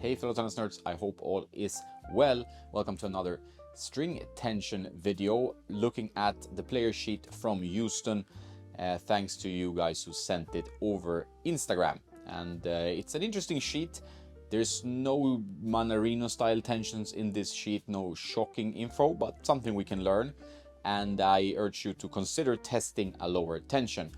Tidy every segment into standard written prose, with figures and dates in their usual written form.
Hey fellow tennis nerds, I hope all is well. Welcome to another string tension video looking at the player sheet from Houston. Thanks to you guys who sent it over Instagram. And it's an interesting sheet. There's no Manarino style tensions in this sheet, no shocking info, but something we can learn. And I urge you to consider testing a lower tension.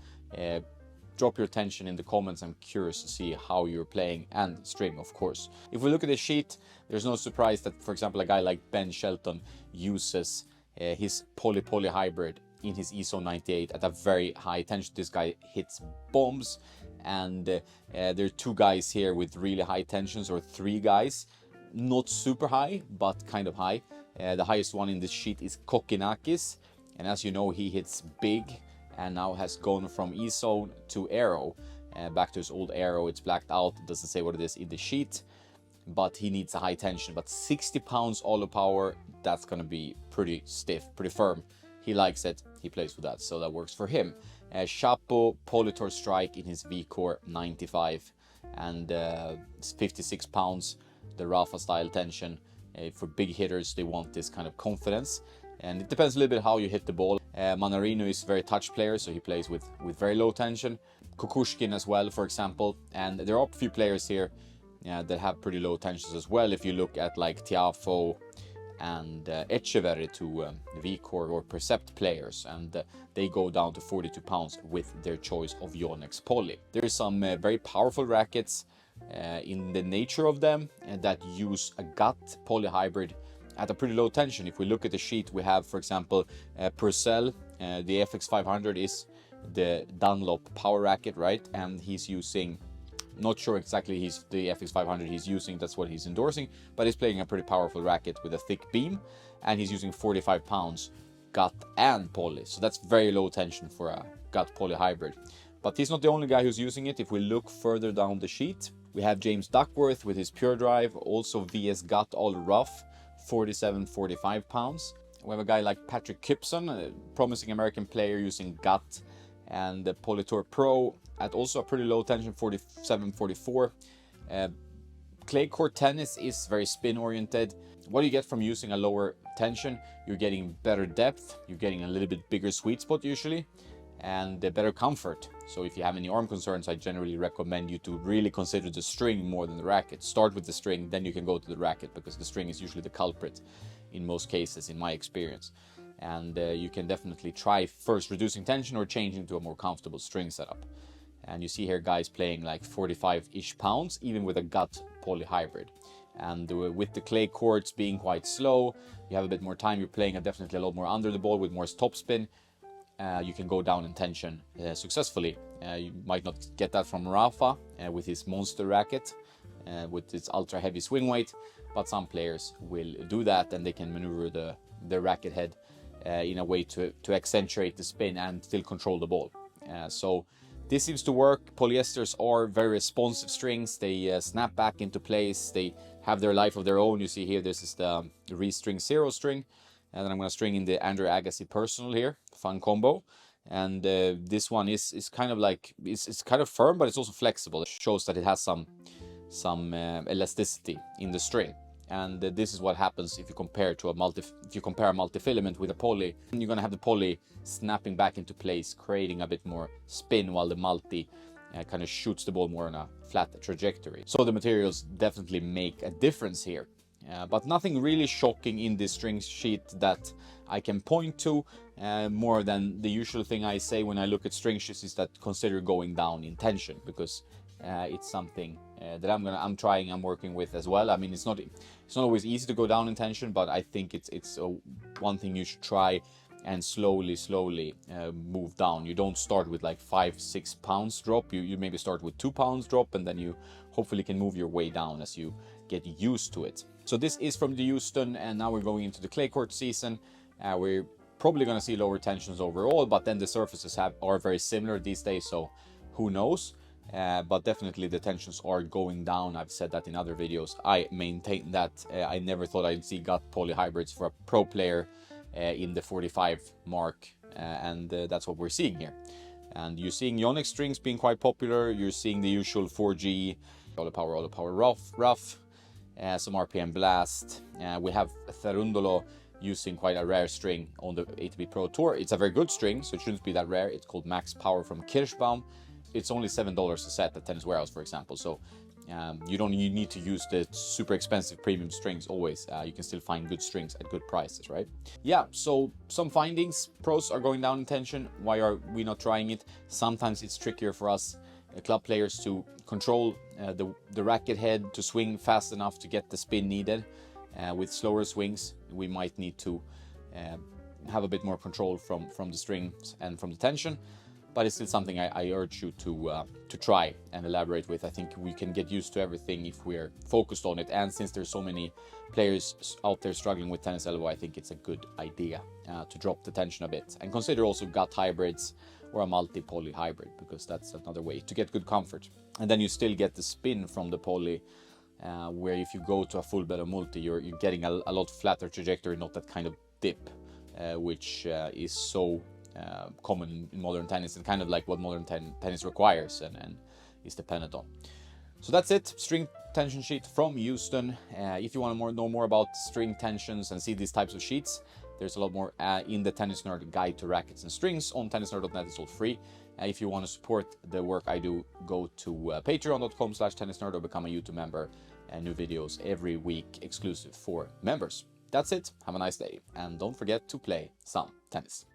Drop your tension in the comments. I'm curious to see how you're playing, and string, of course. If we look at the sheet, there's no surprise that, for example, a guy like Ben Shelton uses his poly hybrid in his ISO 98 at a very high tension. This guy hits bombs, and there are two guys here with really high tensions, or three guys, not super high, but kind of high. The highest one in this sheet is Kokinakis, and as you know, he hits big and now has gone from ISO to Aero. Back to his old Aero. It's blacked out, it doesn't say what it is in the sheet, but he needs a high tension. But 60 pounds all the power, that's gonna be pretty stiff, pretty firm. He likes it, he plays with that, so that works for him. Chapo Politor Strike in his V-Core 95, and 56 pounds, the Rafa style tension. For big hitters, they want this kind of confidence, and it depends a little bit how you hit the ball. Manarino is a very touch player, so he plays with very low tension. Kukushkin as well, for example, and there are a few players here that have pretty low tensions as well. If you look at like Tiafo and Echeverri, to V-Core or Percept players, and they go down to 42 pounds with their choice of Yonex Poly. There's some very powerful rackets in the nature of them that use a gut poly hybrid at a pretty low tension. If we look at the sheet, we have, for example, Purcell. The FX500 is the Dunlop power racket, right? And he's using, not sure exactly the FX500 he's using, that's what he's endorsing, but he's playing a pretty powerful racket with a thick beam, and he's using 45 pounds gut and poly. So that's very low tension for a gut poly hybrid. But he's not the only guy who's using it. If we look further down the sheet, we have James Duckworth with his Pure Drive, also VS Gut all rough, 47-45 pounds. We have a guy like Patrick Kipson, a promising American player, using gut and the Politor Pro at also a pretty low tension, 47-44. Clay court tennis is very spin oriented. What do you get from using a lower tension? You're getting better depth, you're getting a little bit bigger sweet spot usually, and better comfort. So if you have any arm concerns, I generally recommend you to really consider the string more than the racket. Start with the string, then you can go to the racket, because the string is usually the culprit in most cases, in my experience. And you can definitely try first reducing tension or changing to a more comfortable string setup. And you see here guys playing like 45-ish pounds, even with a gut poly hybrid. And with the clay courts being quite slow, you have a bit more time, you're playing definitely a lot more under the ball with more topspin. You can go down in tension successfully. You might not get that from Rafa with his monster racket, with its ultra heavy swing weight, but some players will do that, and they can maneuver the racket head in a way to accentuate the spin and still control the ball. So this seems to work. Polyesters are very responsive strings. They snap back into place. They have their life of their own. You see here, this is the Restring Zero string. And then I'm going to string in the Andrew Agassi Personal here, fun combo. And this one is kind of like, it's kind of firm, but it's also flexible. It shows that it has some elasticity in the string. And this is what happens if you compare a multifilament with a poly. You're going to have the poly snapping back into place, creating a bit more spin, while the multi kind of shoots the ball more on a flat trajectory. So the materials definitely make a difference here. But nothing really shocking in this string sheet that I can point to, more than the usual thing I say when I look at string sheets, is that consider going down in tension, because it's something that I'm working with as well. I mean, it's not always easy to go down in tension, but I think it's one thing you should try, and slowly move down. You don't start with like 5-6 pounds drop. You maybe start with 2 pounds drop, and then you hopefully can move your way down as you get used to it. So this is from the Houston, and now we're going into the clay court season. We're probably going to see lower tensions overall, but then the surfaces are very similar these days, so who knows. But definitely the tensions are going down. I've said that in other videos. I maintain that. I never thought I'd see gut poly hybrids for a pro player in the 45 mark, and that's what we're seeing here. And you're seeing Yonex strings being quite popular. You're seeing the usual 4G, all the power rough. some RPM blast. We have Therundolo using quite a rare string on the ATP Pro Tour. It's a very good string, so it shouldn't be that rare. It's called Max Power from Kirschbaum. It's only $7 a set at Tennis Warehouse, for example. So you need to use the super expensive premium strings always. You can still find good strings at good prices, right? Yeah, so some findings. Pros are going down in tension. Why are we not trying it? Sometimes it's trickier for us club players to control the racket head, to swing fast enough to get the spin needed. With slower swings, we might need to have a bit more control from the strings and from the tension. But it's still something I urge you to try and elaborate with. I think we can get used to everything if we're focused on it. And since there's so many players out there struggling with tennis elbow, I think it's a good idea to drop the tension a bit. And consider also gut hybrids or a multi-poly hybrid, because that's another way to get good comfort. And then you still get the spin from the poly, where if you go to a full bed or multi, you're getting a lot flatter trajectory, not that kind of dip, which is so common in modern tennis, and kind of like what modern tennis requires and is dependent on. So that's it, string tension sheet from Houston. If you want to know more about string tensions and see these types of sheets, there's a lot more in the Tennis Nerd Guide to Rackets and Strings on tennisnerd.net. It's all free. If you want to support the work I do, go to patreon.com/tennisnerd or become a YouTube member. New videos every week exclusive for members. That's it. Have a nice day, and don't forget to play some tennis.